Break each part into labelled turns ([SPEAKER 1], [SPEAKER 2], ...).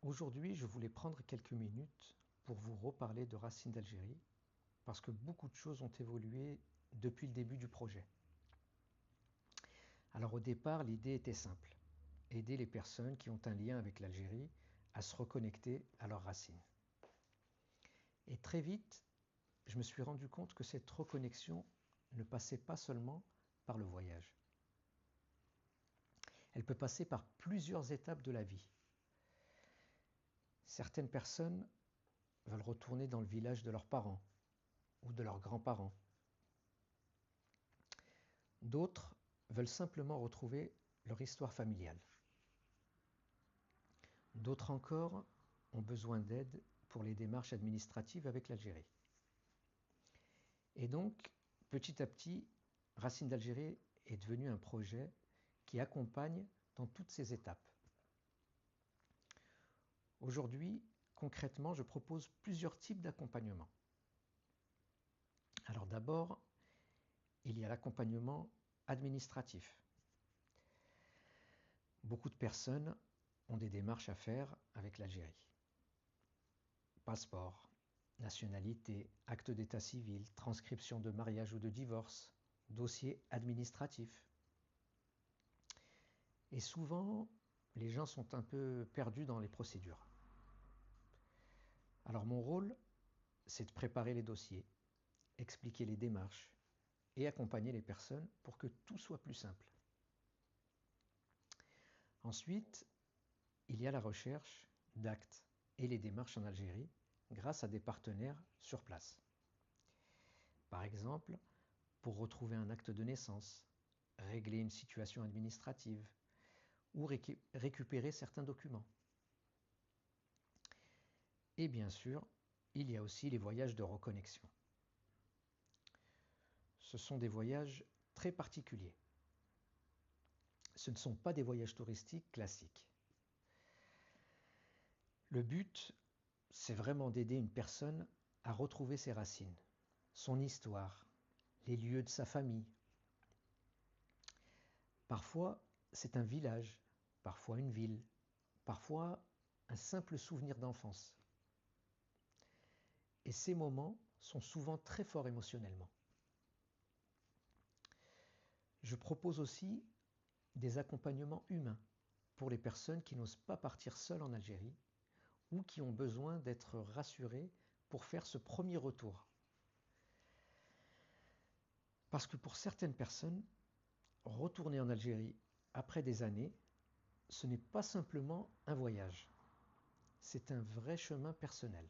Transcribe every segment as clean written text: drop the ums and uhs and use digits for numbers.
[SPEAKER 1] Aujourd'hui, je voulais prendre quelques minutes pour vous reparler de Racines d'Algérie, parce que beaucoup de choses ont évolué depuis le début du projet. Alors au départ, l'idée était simple, aider les personnes qui ont un lien avec l'Algérie à se reconnecter à leurs racines. Et très vite, je me suis rendu compte que cette reconnexion ne passait pas seulement par le voyage. Elle peut passer par plusieurs étapes de la vie. Certaines personnes veulent retourner dans le village de leurs parents ou de leurs grands-parents. D'autres veulent simplement retrouver leur histoire familiale. D'autres encore ont besoin d'aide pour les démarches administratives avec l'Algérie. Et donc, petit à petit, Racines d'Algérie est devenu un projet qui accompagne dans toutes ces étapes. Aujourd'hui, concrètement, je propose plusieurs types d'accompagnement. Alors d'abord, il y a l'accompagnement administratif. Beaucoup de personnes ont des démarches à faire avec l'Algérie. Passeport, nationalité, acte d'état civil, transcription de mariage ou de divorce, dossier administratif. Et souvent, les gens sont un peu perdus dans les procédures. Alors mon rôle, c'est de préparer les dossiers, expliquer les démarches et accompagner les personnes pour que tout soit plus simple. Ensuite, il y a la recherche d'actes et les démarches en Algérie grâce à des partenaires sur place. Par exemple, pour retrouver un acte de naissance, régler une situation administrative ou récupérer certains documents. Et bien sûr, il y a aussi les voyages de reconnexion. Ce sont des voyages très particuliers. Ce ne sont pas des voyages touristiques classiques. Le but, c'est vraiment d'aider une personne à retrouver ses racines, son histoire, les lieux de sa famille. Parfois, c'est un village, parfois une ville, parfois un simple souvenir d'enfance. Et ces moments sont souvent très forts émotionnellement. Je propose aussi des accompagnements humains pour les personnes qui n'osent pas partir seules en Algérie ou qui ont besoin d'être rassurées pour faire ce premier retour. Parce que pour certaines personnes, retourner en Algérie après des années, ce n'est pas simplement un voyage, c'est un vrai chemin personnel.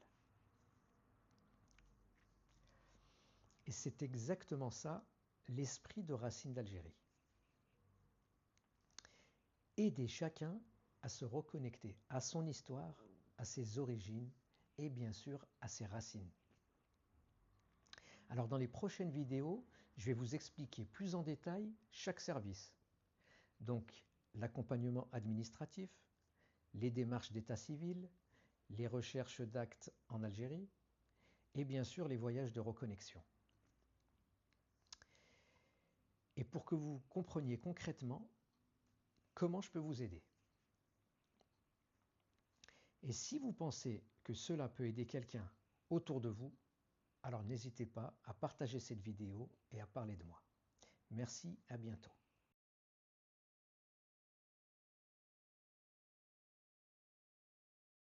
[SPEAKER 1] Et c'est exactement ça, l'esprit de Racines d'Algérie. Aider chacun à se reconnecter à son histoire, à ses origines et bien sûr à ses racines. Alors dans les prochaines vidéos, je vais vous expliquer plus en détail chaque service. Donc l'accompagnement administratif, les démarches d'état civil, les recherches d'actes en Algérie et bien sûr les voyages de reconnexion. Et pour que vous compreniez concrètement comment je peux vous aider. Et si vous pensez que cela peut aider quelqu'un autour de vous, alors n'hésitez pas à partager cette vidéo et à parler de moi. Merci, à bientôt.